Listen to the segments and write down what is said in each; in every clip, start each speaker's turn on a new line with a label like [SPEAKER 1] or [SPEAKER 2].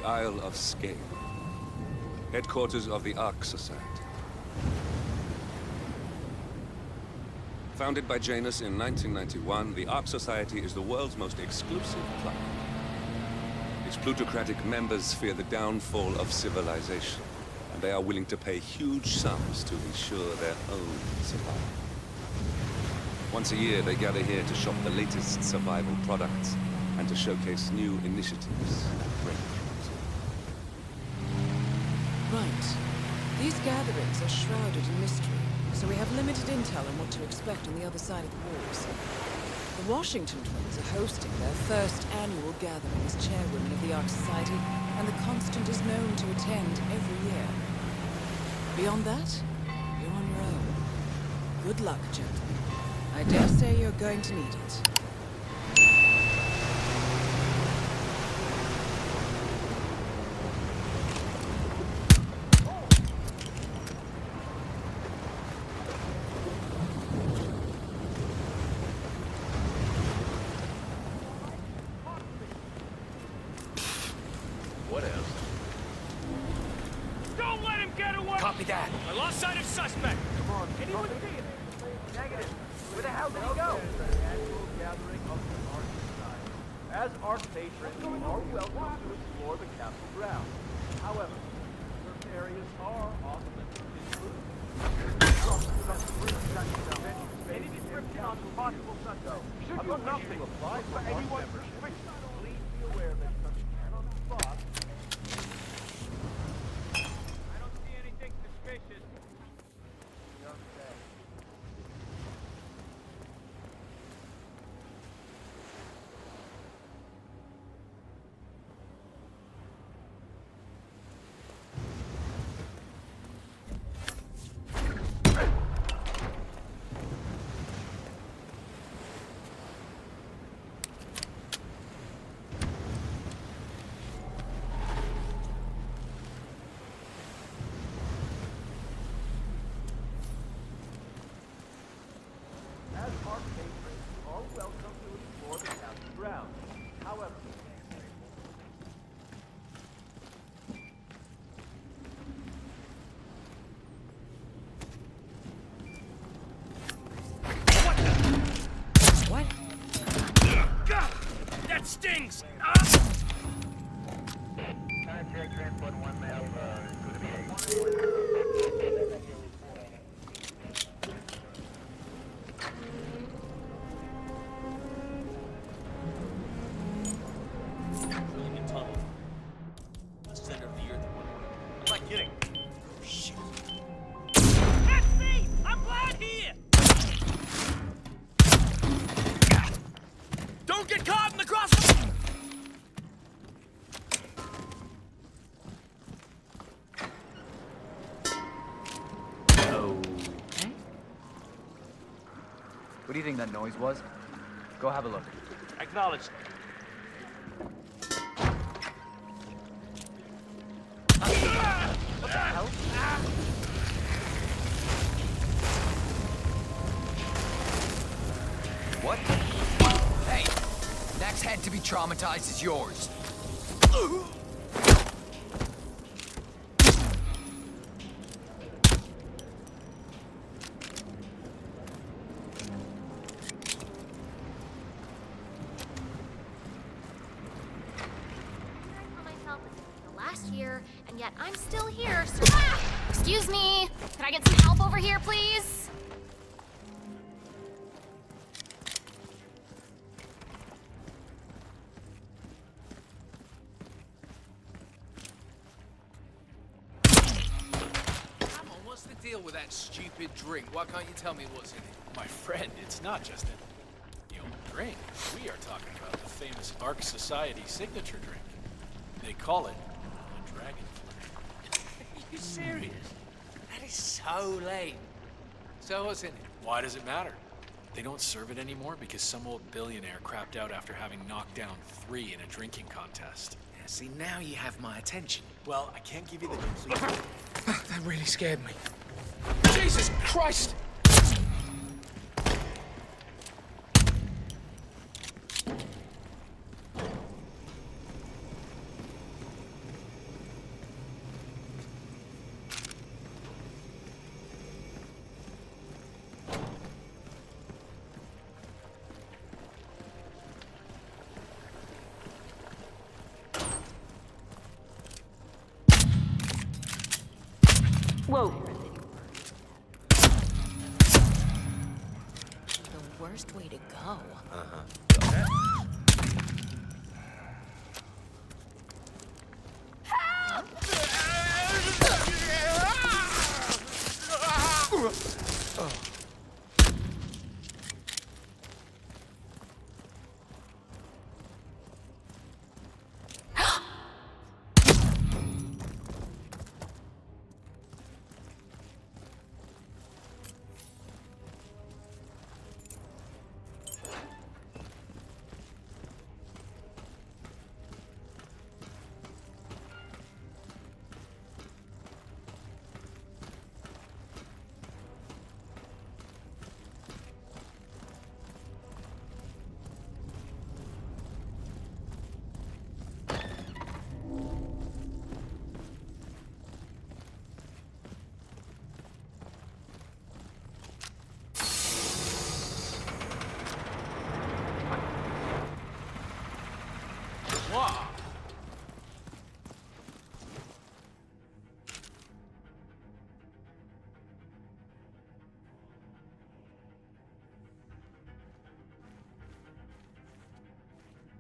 [SPEAKER 1] the Isle of Sgàil, headquarters of the Ark Society. Founded by Janus in 1991, the Ark Society is the world's most exclusive club. Its plutocratic members fear the downfall of civilization, and they are willing to pay huge sums to ensure their own survival. Once a year, they gather here to shop the latest survival products and to showcase new initiatives and breakthroughs.
[SPEAKER 2] Right. These gatherings are shrouded in mystery, so we have limited intel on what to expect on the other side of the walls. The Washington twins are hosting their first annual gathering as chairwomen of the Ark Society, and the Constant is known to attend every year. Beyond that, you're on your own. Good luck, gentlemen. I dare say you're going to need it.
[SPEAKER 3] What else?
[SPEAKER 4] Don't let him get away!
[SPEAKER 3] Copy that.
[SPEAKER 4] I lost sight of suspect.
[SPEAKER 3] Come on.
[SPEAKER 4] Anyone see him?
[SPEAKER 3] Negative. Where the hell did he go?
[SPEAKER 5] Annual gathering of the Ark Society. As Ark patrons, you are welcome to explore the castle grounds. However, certain areas are off limits to include.
[SPEAKER 4] Any description on possible suspect?
[SPEAKER 5] Should you wish to apply for Ark membership, please be aware that such can on the spot.
[SPEAKER 4] I don't see anything suspicious.
[SPEAKER 5] As Ark patrons, you are welcome to explore the castle grounds. However,
[SPEAKER 2] What?
[SPEAKER 4] God, that stings!
[SPEAKER 3] Drilling a tunnel. Center of the earth. I'm not kidding. Shit.
[SPEAKER 4] That's me! I'm glad here! Don't get caught in the cross...
[SPEAKER 6] Okay. What do you think that noise was? Go have a look.
[SPEAKER 3] Acknowledged.
[SPEAKER 6] What the hell? What? Hey! Next head to be traumatized is yours.
[SPEAKER 7] I myself as if it's the last year, and yet I'm still here. Excuse me. Could I get some help over here, please?
[SPEAKER 8] Come on, what's the deal with that stupid drink? Why can't you tell me what's in it?
[SPEAKER 9] My friend, it's not just a drink. We are talking about the famous Ark Society signature drink. They call it a dragon flame.
[SPEAKER 8] Are you serious? That is so lame. So what's in it?
[SPEAKER 9] Why does it matter? They don't serve it anymore because some old billionaire crapped out after having knocked down 3 in a drinking contest.
[SPEAKER 8] Yeah, see, now you have my attention.
[SPEAKER 9] Well, I can't give you the complete...
[SPEAKER 8] That really scared me. Jesus Christ!
[SPEAKER 7] worst way to go.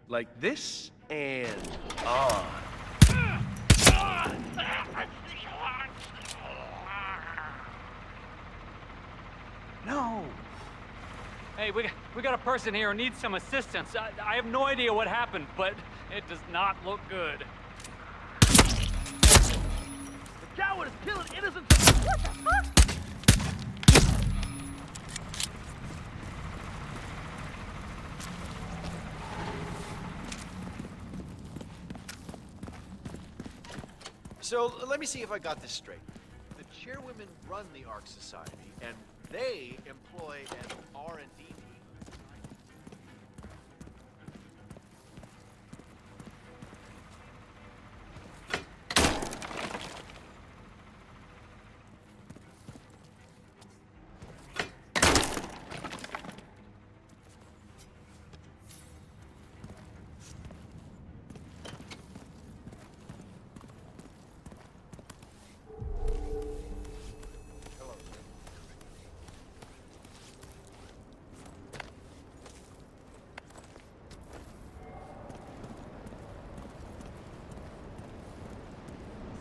[SPEAKER 5] Like this and on. No.
[SPEAKER 4] Hey, we got a person here who needs some assistance. I have no idea what happened, but it does not look good.
[SPEAKER 5] The coward is killing innocents. What the fuck?
[SPEAKER 10] So, let me see if I got this straight. The chairwomen run the Ark Society, and they employ an R&D team.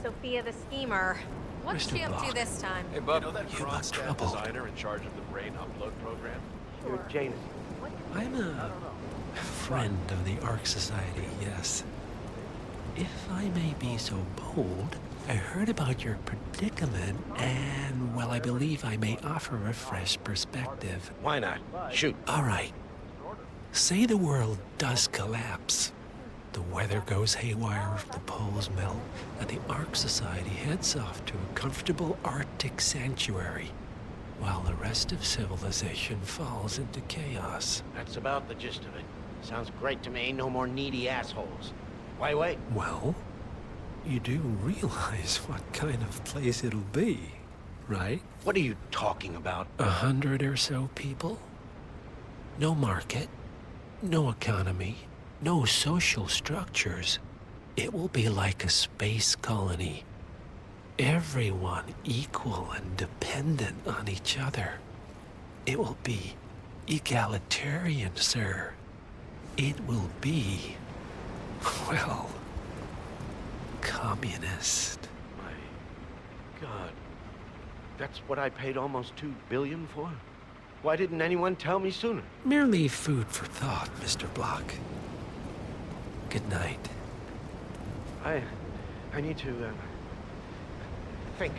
[SPEAKER 11] Sophia the schemer. What's
[SPEAKER 12] Mr.
[SPEAKER 11] she up to
[SPEAKER 12] Block.
[SPEAKER 11] this time?
[SPEAKER 3] Hey, Bub.
[SPEAKER 10] You know that
[SPEAKER 12] You got
[SPEAKER 10] Kronstadt
[SPEAKER 12] trouble.
[SPEAKER 10] designer in charge of the brain upload program?
[SPEAKER 11] Sure.
[SPEAKER 5] Jane.
[SPEAKER 12] I'm a friend of the Ark Society, yes. If I may be so bold, I heard about your predicament, and, well, I believe I may offer a fresh perspective.
[SPEAKER 10] Why not? Shoot.
[SPEAKER 12] All right. Say the world does collapse. The weather goes haywire, the poles melt, and the Ark Society heads off to a comfortable Arctic sanctuary, while the rest of civilization falls into chaos.
[SPEAKER 13] That's about the gist of it. Sounds great to me. No more needy assholes. Why wait?
[SPEAKER 12] Well, you do realize what kind of place it'll be, right?
[SPEAKER 13] What are you talking about?
[SPEAKER 12] 100 or so people? No market, no economy, no social structures. It will be like a space colony. Everyone equal and dependent on each other. It will be egalitarian, sir. It will be, well, communist.
[SPEAKER 13] My God. That's what I paid almost $2 billion for? Why didn't anyone tell me sooner?
[SPEAKER 12] Merely food for thought, Mr. Block. Good night.
[SPEAKER 13] I need to, think.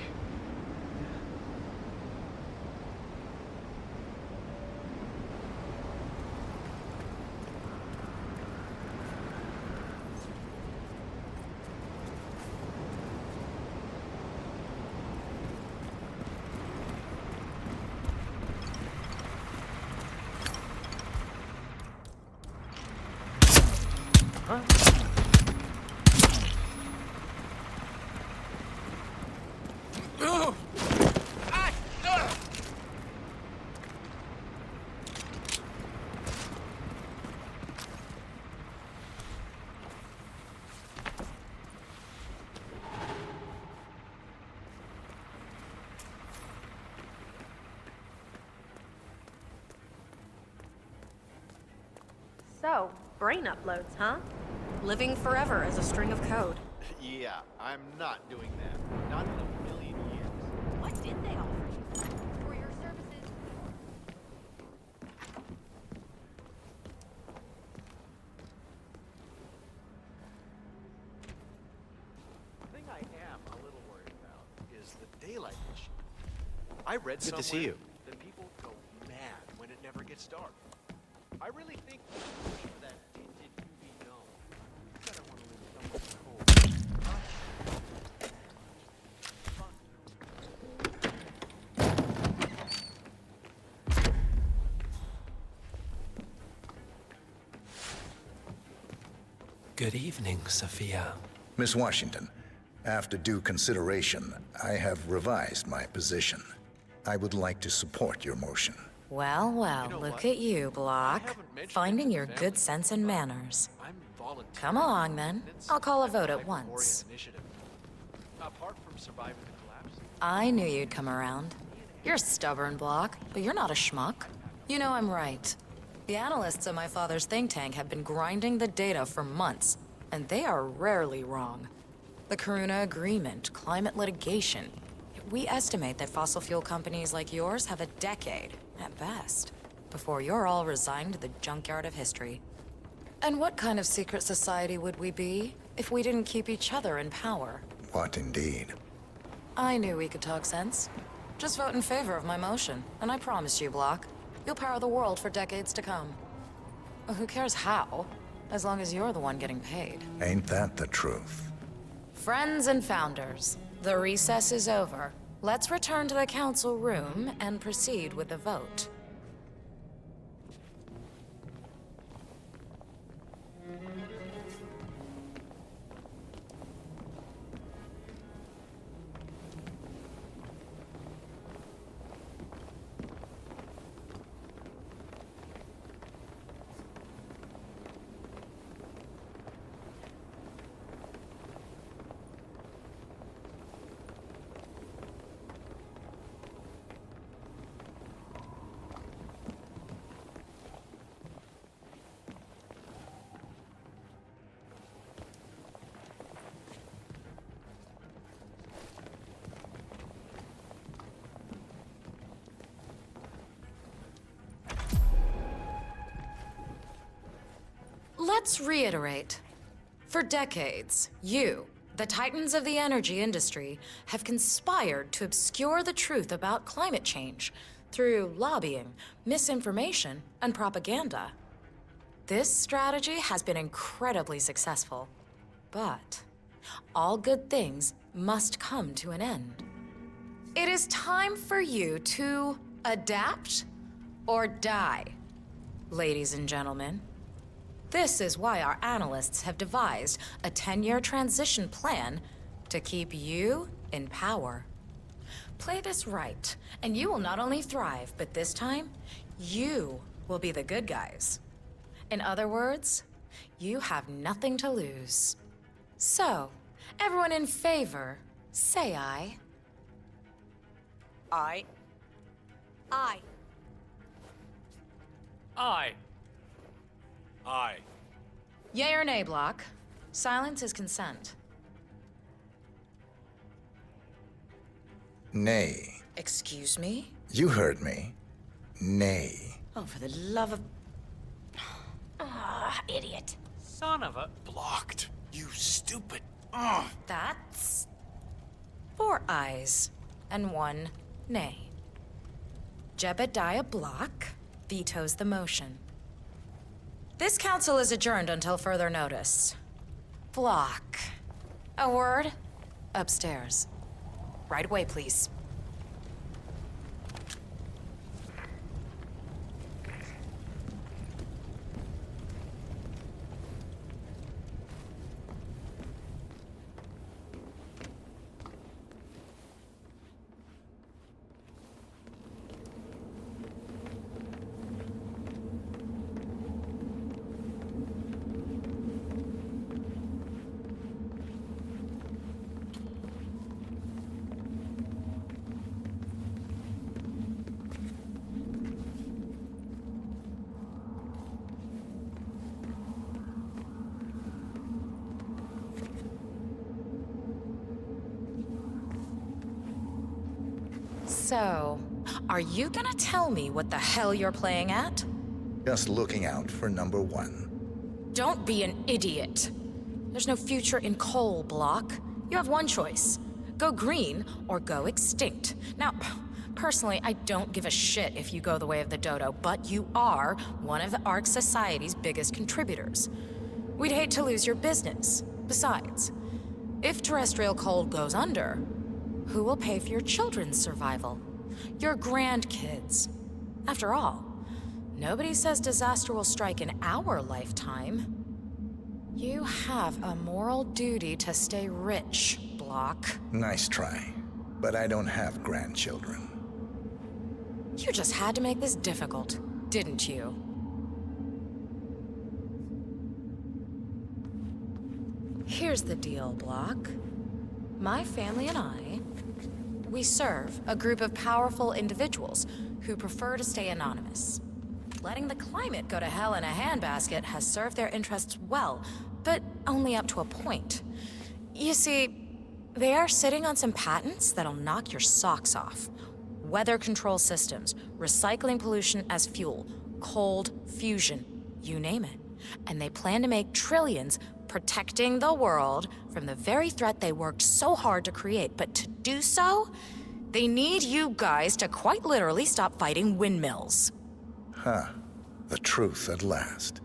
[SPEAKER 11] So, brain uploads, huh? Living forever as a string of code.
[SPEAKER 10] Yeah, I'm not doing that. Not in a million years.
[SPEAKER 11] What did they offer you?
[SPEAKER 7] For your services.
[SPEAKER 10] The thing I am a little worried about is the daylight issue. I read
[SPEAKER 13] Good to see you.
[SPEAKER 10] that people go mad when it never gets dark. I really think we should push for that tinted UV dome. I don't want to live somewhere cold.
[SPEAKER 12] Good evening, Sophia.
[SPEAKER 14] Miss Washington, after due consideration, I have revised my position. I would like to support your motion.
[SPEAKER 15] Well, well, look at you, Block. Finding your good sense and manners. Come along, then. I'll call a vote at once.
[SPEAKER 10] Apart from surviving the collapse,
[SPEAKER 15] I knew you'd come around. You're stubborn, Block, but you're not a schmuck. You know I'm right. The analysts of my father's think tank have been grinding the data for months, and they are rarely wrong. The Karuna Agreement, climate litigation. We estimate that fossil fuel companies like yours have a decade, at best, before you're all resigned to the junkyard of history. And what kind of secret society would we be if we didn't keep each other in power?
[SPEAKER 14] What indeed?
[SPEAKER 15] I knew we could talk sense. Just vote in favor of my motion, and I promise you, Block, you'll power the world for decades to come. Well, who cares how, as long as you're the one getting paid.
[SPEAKER 14] Ain't that the truth?
[SPEAKER 15] Friends and founders, the recess is over. Let's return to the council room and proceed with the vote. Let's reiterate. For decades, you, the titans of the energy industry, have conspired to obscure the truth about climate change through lobbying, misinformation, and propaganda. This strategy has been incredibly successful, but all good things must come to an end. It is time for you to adapt or die, ladies and gentlemen. This is why our analysts have devised a 10-year transition plan to keep you in power. Play this right, and you will not only thrive, but this time, you will be the good guys. In other words, you have nothing to lose. So, everyone in favor, say aye.
[SPEAKER 8] Aye.
[SPEAKER 11] Aye.
[SPEAKER 4] Aye.
[SPEAKER 9] Aye.
[SPEAKER 15] Yay or nay, Block? Silence is consent.
[SPEAKER 14] Nay.
[SPEAKER 15] Excuse me?
[SPEAKER 14] You heard me. Nay.
[SPEAKER 15] Oh, for the love of... Ah, idiot.
[SPEAKER 4] Son of a...
[SPEAKER 9] Blocked. You stupid.
[SPEAKER 15] That's... 4 ayes and 1 nay. Jebediah Block vetoes the motion. This council is adjourned until further notice. Block. A word? Upstairs. Right away, please. So, are you gonna tell me what the hell you're playing at?
[SPEAKER 14] Just looking out for number one.
[SPEAKER 15] Don't be an idiot. There's no future in coal, Block. You have one choice. Go green or go extinct. Now, personally, I don't give a shit if you go the way of the dodo, but you are one of the Ark Society's biggest contributors. We'd hate to lose your business. Besides, if terrestrial coal goes under, who will pay for your children's survival? Your grandkids. After all, nobody says disaster will strike in our lifetime. You have a moral duty to stay rich, Block.
[SPEAKER 14] Nice try, but I don't have grandchildren.
[SPEAKER 15] You just had to make this difficult, didn't you? Here's the deal, Block. My family and I, we serve a group of powerful individuals who prefer to stay anonymous. Letting the climate go to hell in a handbasket has served their interests well, but only up to a point. You see, they are sitting on some patents that'll knock your socks off. Weather control systems, recycling pollution as fuel, cold fusion, you name it. And they plan to make trillions protecting the world from the very threat they worked so hard to create. But to do so, they need you guys to quite literally stop fighting windmills.
[SPEAKER 14] Huh. The truth at last.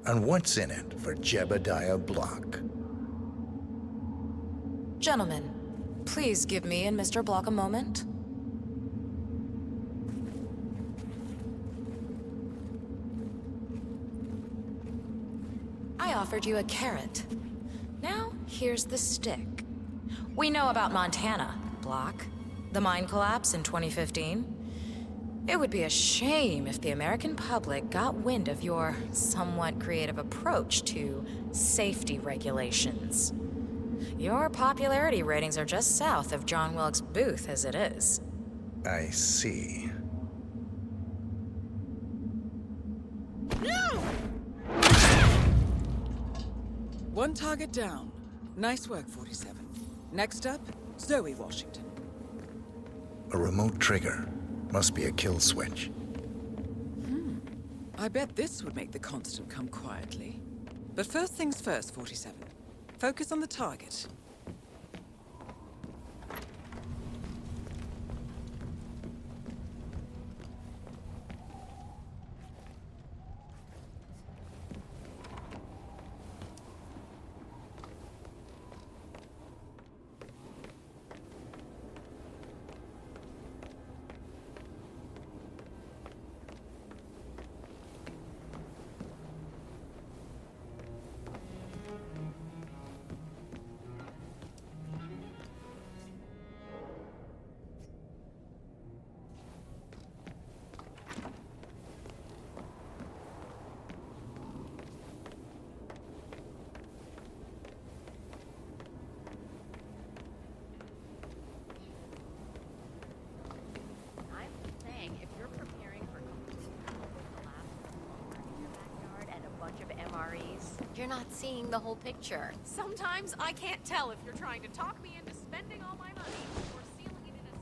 [SPEAKER 14] And what's in it for Jebediah Block?
[SPEAKER 15] Gentlemen, please give me and Mr. Block a moment. I offered you a carrot. Now, here's the stick. We know about Montana, Block. The mine collapse in 2015. It would be a shame if the American public got wind of your somewhat creative approach to safety regulations. Your popularity ratings are just south of John Wilkes Booth as it is.
[SPEAKER 14] I see.
[SPEAKER 2] One target down. Nice work, 47. Next up, Zoe Washington.
[SPEAKER 14] A remote trigger. Must be a kill switch.
[SPEAKER 2] I bet this would make the Constant come quietly. But first things first, 47. Focus on the target.
[SPEAKER 11] If you're preparing for collapse in your backyard and a bunch of MREs, you're not seeing the whole picture. Sometimes I can't tell if you're trying to talk me into spending all my money or sealing it in a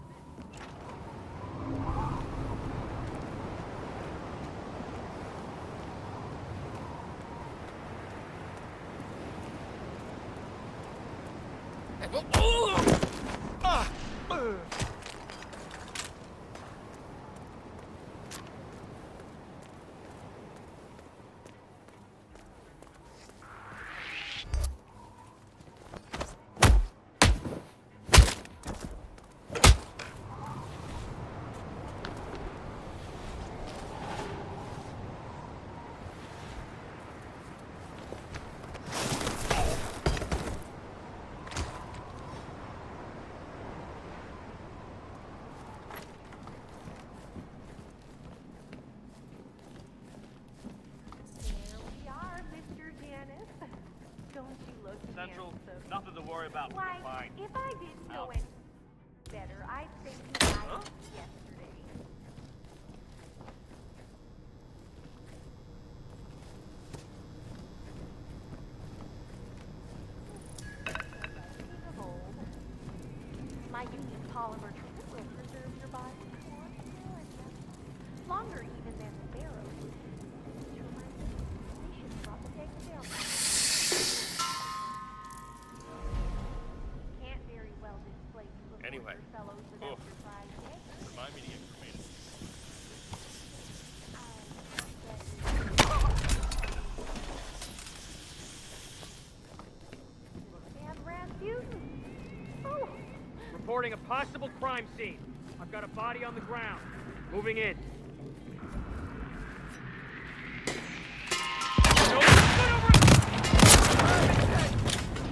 [SPEAKER 3] Central, nothing to worry about.
[SPEAKER 16] Why,
[SPEAKER 3] We're fine.
[SPEAKER 16] if I didn't know any better, I'd think you died yesterday. My unique polymer treatment will preserve your body.
[SPEAKER 5] recording a possible crime scene. I've got a body on the ground. Moving in.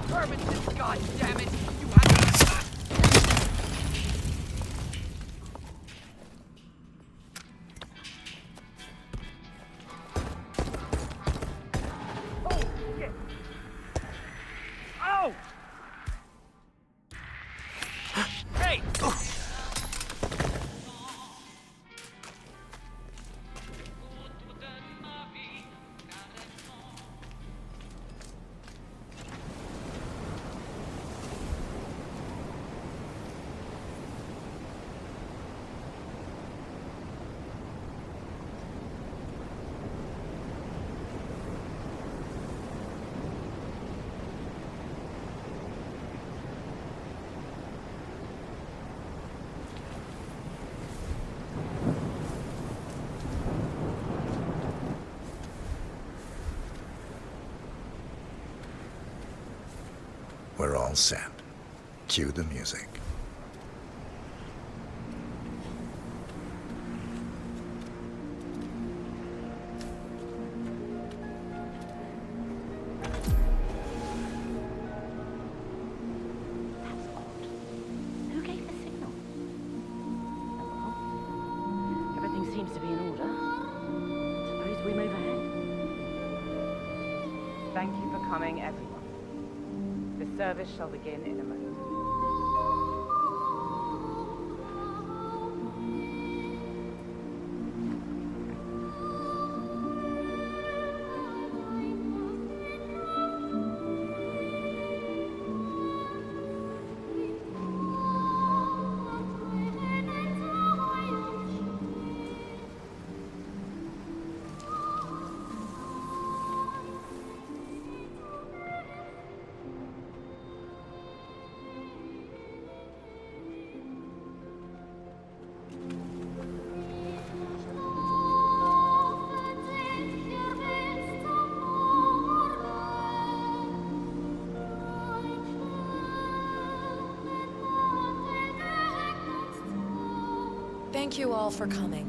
[SPEAKER 6] Hermanson, God damn it! You had to...
[SPEAKER 5] Oh, shit! Oh! Hey!
[SPEAKER 14] We're all set. Cue the music.
[SPEAKER 16] Who gave the signal? Oh well. Everything seems to be in order. Suppose we move ahead.
[SPEAKER 17] Thank you for coming, everyone. The service shall begin in a moment.
[SPEAKER 15] Thank you all for coming.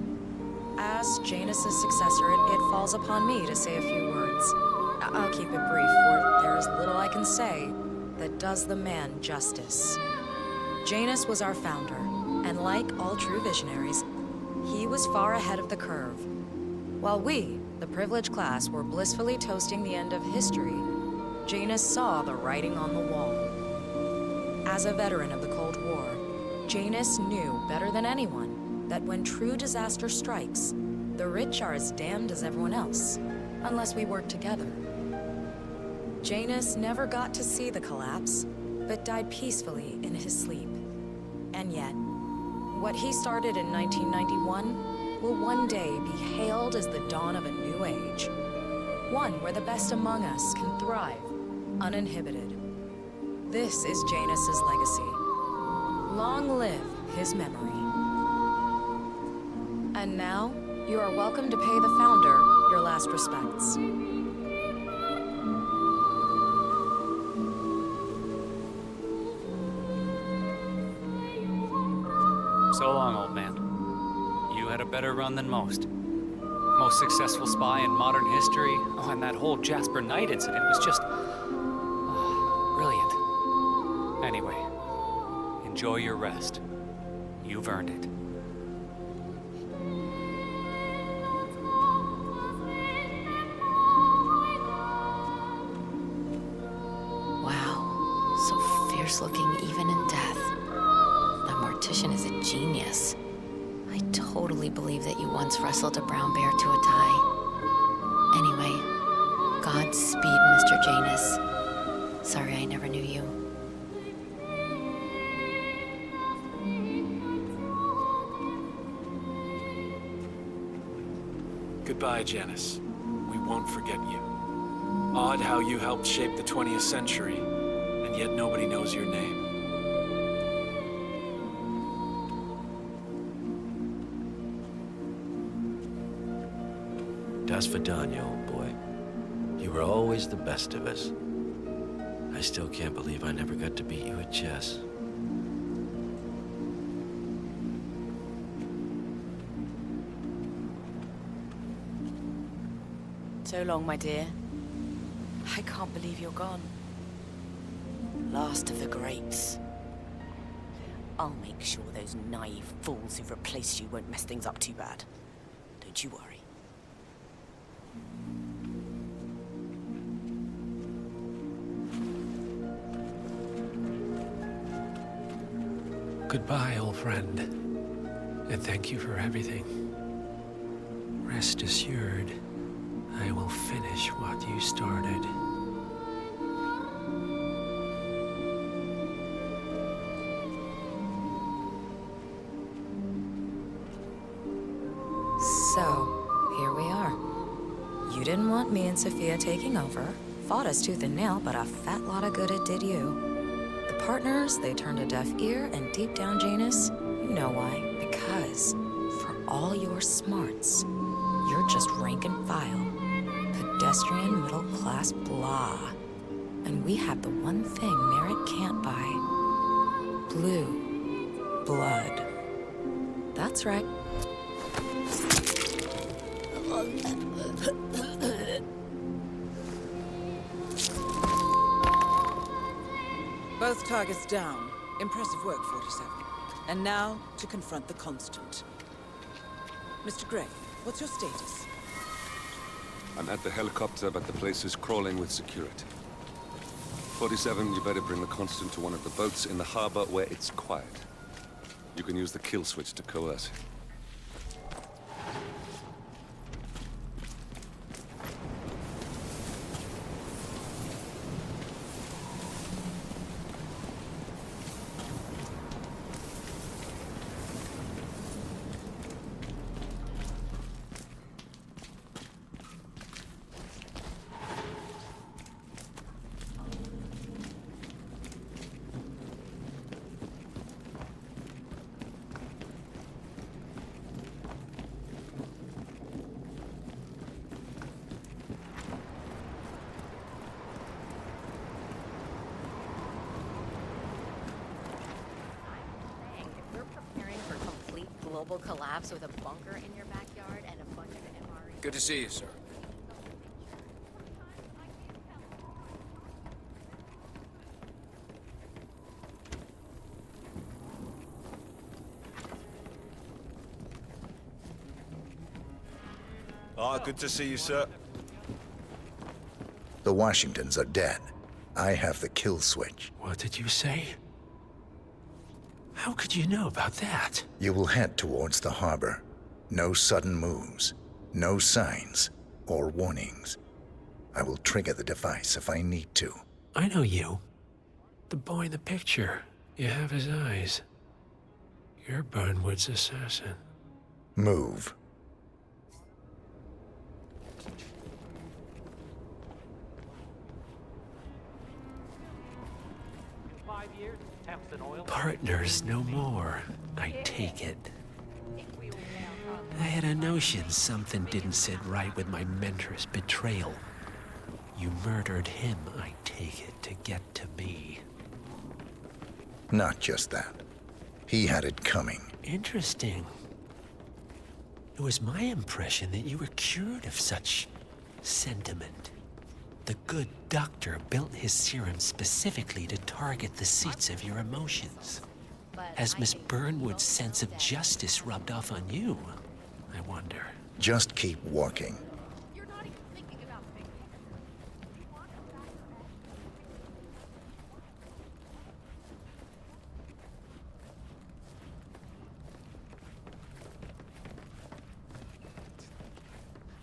[SPEAKER 15] As Janus's successor, it falls upon me to say a few words. I'll keep it brief, for there is little I can say that does the man justice. Janus was our founder, and like all true visionaries, he was far ahead of the curve. While we, the privileged class, were blissfully toasting the end of history, Janus saw the writing on the wall. As a veteran of the Cold War, Janus knew better than anyone that when true disaster strikes, the rich are as damned as everyone else, unless we work together. Janus never got to see the collapse, but died peacefully in his sleep. And yet, what he started in 1991 will one day be hailed as the dawn of a new age. One where the best among us can thrive, uninhibited. This is Janus's legacy. Long live his memory. And now, you are welcome to pay the founder your last respects.
[SPEAKER 4] So long, old man. You had a better run than most. Most successful spy in modern history. Oh, and that whole Jasper Knight incident was just... brilliant. Anyway, enjoy your rest. You've earned it.
[SPEAKER 11] Looking even in death. That mortician is a genius. I totally believe that you once wrestled a brown bear to a tie. Anyway, Godspeed, Mr. Janus. Sorry I never knew you.
[SPEAKER 9] Goodbye, Janus. We won't forget you. Odd how you helped shape the 20th century. And yet nobody knows your name.
[SPEAKER 12] Das Vidania, old boy. You were always the best of us. I still can't believe I never got to beat you at chess.
[SPEAKER 17] So long, my dear. I can't believe you're gone. Last of the greats. I'll make sure those naive fools who've replaced you won't mess things up too bad. Don't you worry.
[SPEAKER 12] Goodbye, old friend. And thank you for everything. Rest assured, I will finish what you started.
[SPEAKER 15] So, here we are. You didn't want me and Sophia taking over. Fought us tooth and nail, but a fat lot of good it did you. The partners, they turned a deaf ear, and deep down, Janus, you know why. Because, for all your smarts, you're just rank and file. Pedestrian, middle-class blah. And we have the one thing merit can't buy. Blue blood. That's right.
[SPEAKER 2] Both targets down. Impressive work, 47. And now, to confront the Constant. Mr. Gray, what's your status?
[SPEAKER 1] I'm at the helicopter, but the place is crawling with security. 47, you better bring the Constant to one of the boats in the harbor where it's quiet. You can use the kill switch to coerce him.
[SPEAKER 11] Global collapse with a bunker in your backyard and a bunch of MREs.
[SPEAKER 6] Good to see you, sir.
[SPEAKER 18] Good to see you, sir.
[SPEAKER 14] The Washingtons are dead. I have the kill switch.
[SPEAKER 12] What did you say? How could you know about that?
[SPEAKER 14] You will head towards the harbor. No sudden moves, no signs or warnings. I will trigger the device if I need to.
[SPEAKER 12] I know you. The boy in the picture. You have his eyes. You're Burnwood's assassin.
[SPEAKER 14] Move.
[SPEAKER 12] Partners no more, I take it. I had a notion something didn't sit right with my mentor's betrayal. You murdered him, I take it, to get to me.
[SPEAKER 14] Not just that. He had it coming.
[SPEAKER 12] Interesting. It was my impression that you were cured of such sentiment. The good doctor built his serum specifically to target the seats of your emotions. Has Miss Burnwood's sense of justice rubbed off on you, I wonder?
[SPEAKER 14] Just keep walking.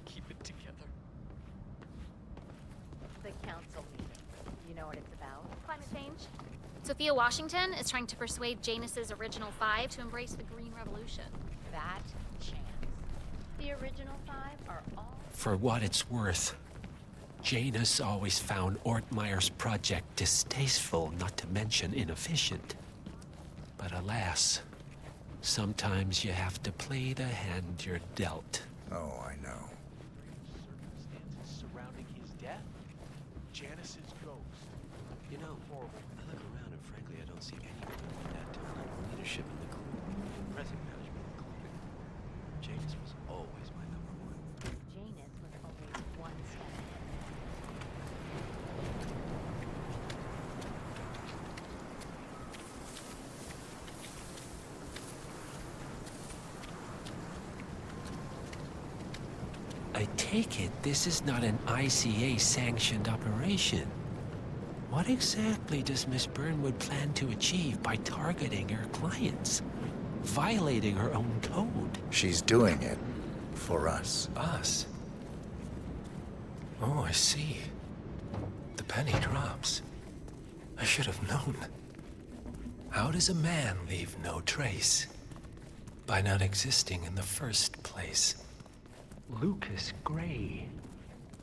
[SPEAKER 11] Keep it together. The council meeting. You know what it's about?
[SPEAKER 7] Climate change. Sophia Washington is trying to persuade Janus's original five to embrace the Green Revolution.
[SPEAKER 11] That chance. The original five are all...
[SPEAKER 12] For what it's worth, Janus always found Ortmeyer's project distasteful, not to mention inefficient. But alas, sometimes you have to play the hand you're dealt.
[SPEAKER 14] Oh, I know.
[SPEAKER 10] Circumstances surrounding his death. Janus's ghost.
[SPEAKER 18] You know, I look around and frankly I don't see anyone with that talent or leadership in the crew. Present management included. Janus was always my number one.
[SPEAKER 11] Janus was always one
[SPEAKER 12] I take it this is not an ICA-sanctioned operation. What exactly does Miss Burnwood plan to achieve by targeting her clients? Violating her own code?
[SPEAKER 14] She's doing it for us.
[SPEAKER 12] Us? Oh, I see. The penny drops. I should have known. How does a man leave no trace? By not existing in the first place. Lucas Gray.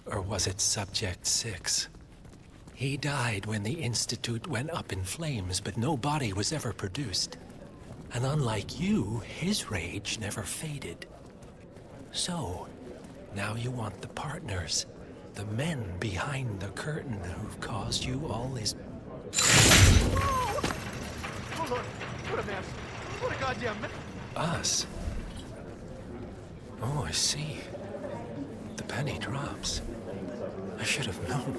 [SPEAKER 12] Or was it Subject 6? He died when the Institute went up in flames, but no body was ever produced. And unlike you, his rage never faded. So, now you want the partners, the men behind the curtain who've caused you all this...
[SPEAKER 5] Oh, Lord, what a mess. What a goddamn mess.
[SPEAKER 12] Us? Oh, I see. The penny drops. I should have known.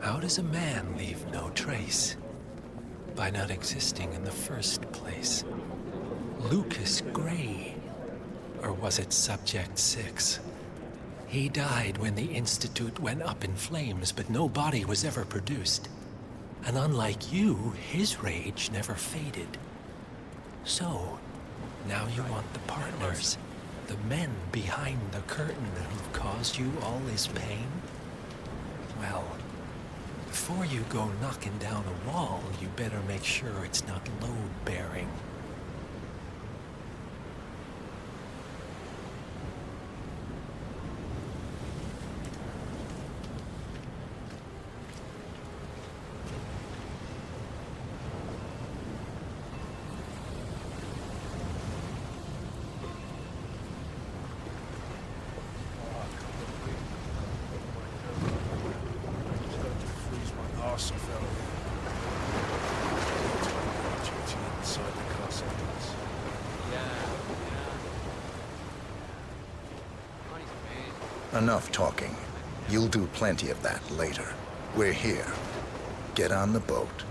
[SPEAKER 12] How does a man leave no trace? By not existing in the first place. Lucas Gray. Or was it Subject 6? He died when the Institute went up in flames, but no body was ever produced. And unlike you, his rage never faded. So, now you want the partners, the men behind the curtain who've caused you all this pain? Well, before you go knocking down a wall, you better make sure it's not load-bearing.
[SPEAKER 14] Enough talking. You'll do plenty of that later. We're here. Get on the boat.